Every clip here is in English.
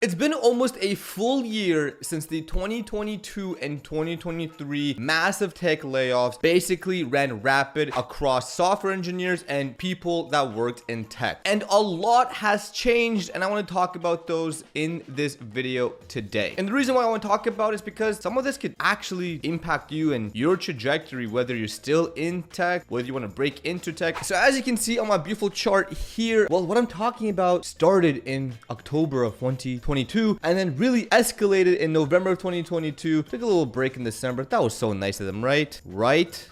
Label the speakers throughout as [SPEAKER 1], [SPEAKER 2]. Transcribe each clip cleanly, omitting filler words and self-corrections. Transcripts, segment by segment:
[SPEAKER 1] It's been almost a full year since the 2022 and 2023 massive tech layoffs basically ran rapid across software engineers and people that worked in tech. And a lot has changed, and I want to talk about those in this video today. And the reason why I want to talk about it is because some of this could actually impact you and your trajectory, whether you're still in tech, whether you want to break into tech. So as you can see on my beautiful chart here, well, what I'm talking about started in October of 2022 and then really escalated in November of 2022. Took a little break in December. That was so nice of them, right? Right?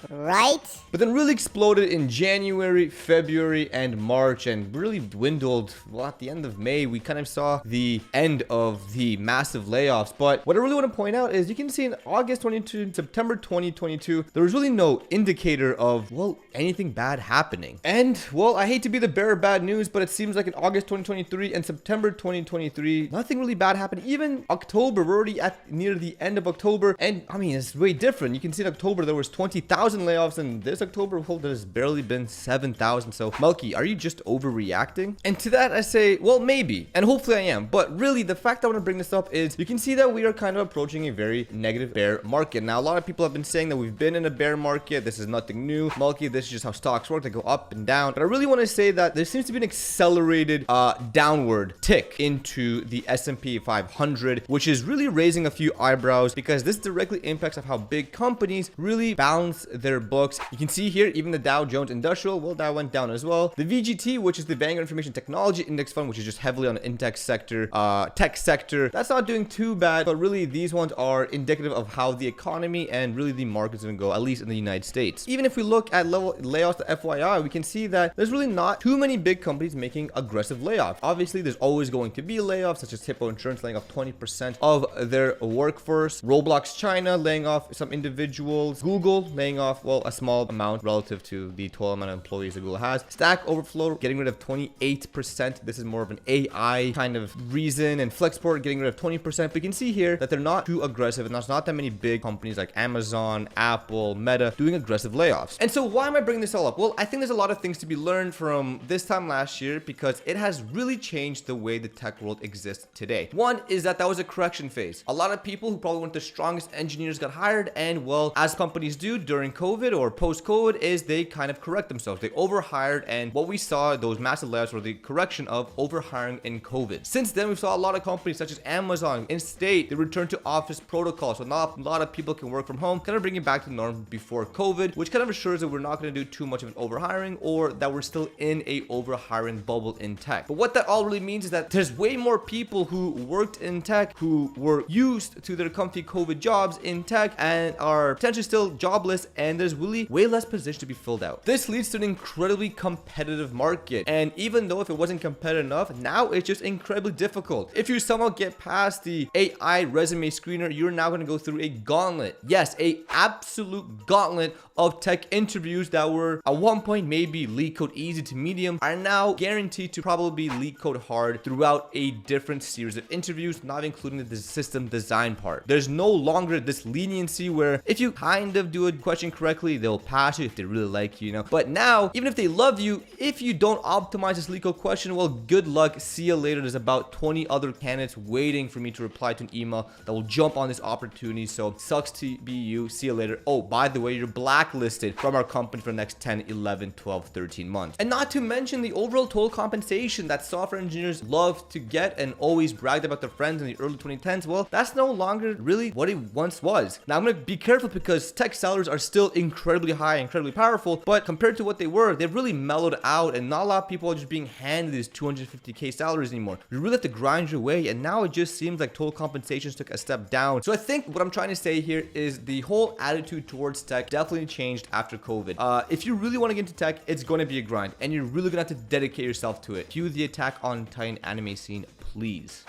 [SPEAKER 1] But then really exploded in January, February, and March, and really dwindled. Well, at the end of May, we kind of saw the end of the massive layoffs. But what I really want to point out is you can see in August 22, September 2022, there was really no indicator of, well, anything bad happening. And, well, I hate to be the bearer of bad news, but it seems like in August 2023 and September 2023, nothing really bad happened. Even October, we're already at near the end of October, and I mean, it's way different. You can see in October there was 20,000 layoffs, and this October, well, there's barely been 7,000. So Melky, are you just overreacting? And to that I say, well, maybe, and hopefully I am, but really the fact I want to bring this up is you can see that we are kind of approaching a very negative bear market. Now a lot of people have been saying that we've been in a bear market. This is nothing new, Melky. This is just how stocks work. They go up and down. But I really want to say that there seems to be an accelerated downward tick into the S&P 500, which is really raising a few eyebrows because this directly impacts of how big companies really balance their books. You can see here, even the Dow Jones Industrial, well, that went down as well. The VGT, which is the Vanguard Information Technology Index Fund, which is just heavily on the index sector, tech sector, that's not doing too bad, but really these ones are indicative of how the economy and really the market's gonna go, at least in the United States. Even if we look at layoffs, the FYI, we can see that there's really not too many big companies making aggressive layoffs. Obviously, there's always going to be layoffs, such as Hippo Insurance laying off 20% of their workforce, Roblox China laying off some individuals, Google laying off, well, a small amount relative to the total amount of employees that Google has, Stack Overflow getting rid of 28%. This is more of an AI kind of reason, and Flexport getting rid of 20%. But you can see here that they're not too aggressive, and there's not that many big companies like Amazon, Apple, Meta doing aggressive layoffs. And so why am I bringing this all up? Well, I think there's a lot of things to be learned from this time last year because it has really changed the way the tech world exists today. One is that was a correction phase. A lot of people who probably weren't the strongest engineers got hired, and well, as companies do during COVID or post-COVID, is they kind of correct themselves. They overhired, and what we saw, those massive layoffs were the correction of overhiring in COVID. Since then, we saw a lot of companies such as Amazon, in-state, they returned to office protocols, so not a lot of people can work from home, kind of bringing back to the norm before COVID, which kind of assures that we're not going to do too much of an overhiring, or that we're still in a overhiring bubble in tech. But what that all really means is that there's way more people who worked in tech who were used to their comfy COVID jobs in tech and are potentially still jobless, and there's really way less positions to be filled out. This leads to an incredibly competitive market, and even though if it wasn't competitive enough, now it's just incredibly difficult. If you somehow get past the AI resume screener, you're now going to go through a gauntlet. Yes, a absolute gauntlet of tech interviews that were at one point maybe leak code easy to medium are now guaranteed to probably be leak code hard throughout a different series of interviews, not including the system design part. There's no longer this leniency where if you kind of do a question correctly, they'll pass you if they really like you, But now, even if they love you, if you don't optimize this leak code question, well, good luck. See you later. There's about 20 other candidates waiting for me to reply to an email that will jump on this opportunity. So sucks to be you. See you later. Oh, by the way, you're blacklisted from our company for the next 10, 11, 12, 13 months. And not to mention the overall total compensation that software engineers love to get and always bragged about their friends in the early 2010s. Well, that's no longer really what it once was. Now I'm going to be careful because tech salaries are still incredibly high, incredibly powerful, but compared to what they were, they've really mellowed out, and not a lot of people are just being handed these 250K salaries anymore. You really have to grind your way, and now it just seems like total compensations took a step down. So I think what I'm trying to say here is the whole attitude towards tech definitely changed after COVID. If you really want to get into tech, it's going to be a grind, and you're really going to have to dedicate yourself to it. Cue the Attack on Titan anime scene, please.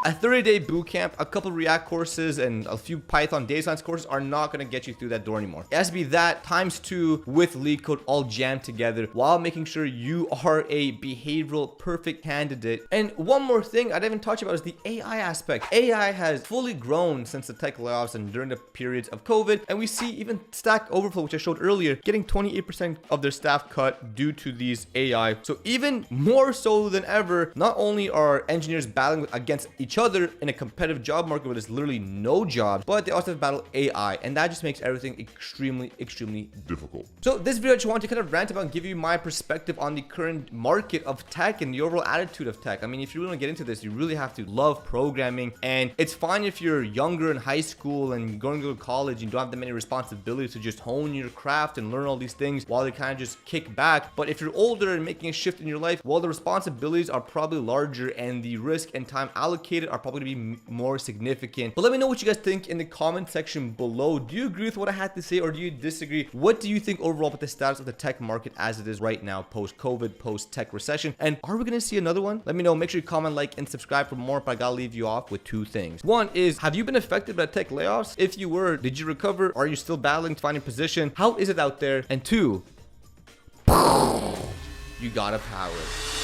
[SPEAKER 1] A 30-day boot camp, a couple React courses, and a few Python data science courses are not going to get you through that door anymore. It has to be that times 2 with lead code all jammed together while making sure you are a behavioral perfect candidate. And one more thing I didn't even touch about is the AI aspect. AI has fully grown since the tech layoffs and during the periods of COVID. And we see even Stack Overflow, which I showed earlier, getting 28% of their staff cut due to these AI. So even more so than ever, not only are engineers battling against each other in a competitive job market where there's literally no jobs, but they also have to battle AI, and that just makes everything extremely difficult. So this video I just wanted to kind of rant about and give you my perspective on the current market of tech and the overall attitude of tech. I mean, if you really want to get into this, you really have to love programming, and it's fine if you're younger in high school and going to college and don't have that many responsibilities to just hone your craft and learn all these things while they kind of just kick back. But if you're older and making a shift in your life, well, the responsibilities are probably larger and the risk and time allocated are probably going to be more significant. But let me know what you guys think in the comment section below. Do you agree with what I had to say, or do you disagree? What do you think overall about the status of the tech market as it is right now, post-COVID, post-tech recession? And are we going to see another one? Let me know. Make sure you comment, like, and subscribe for more, but I gotta leave you off with 2 things. One is, have you been affected by tech layoffs? If you were, did you recover? Are you still battling to find a position? How is it out there? And 2, you gotta power it.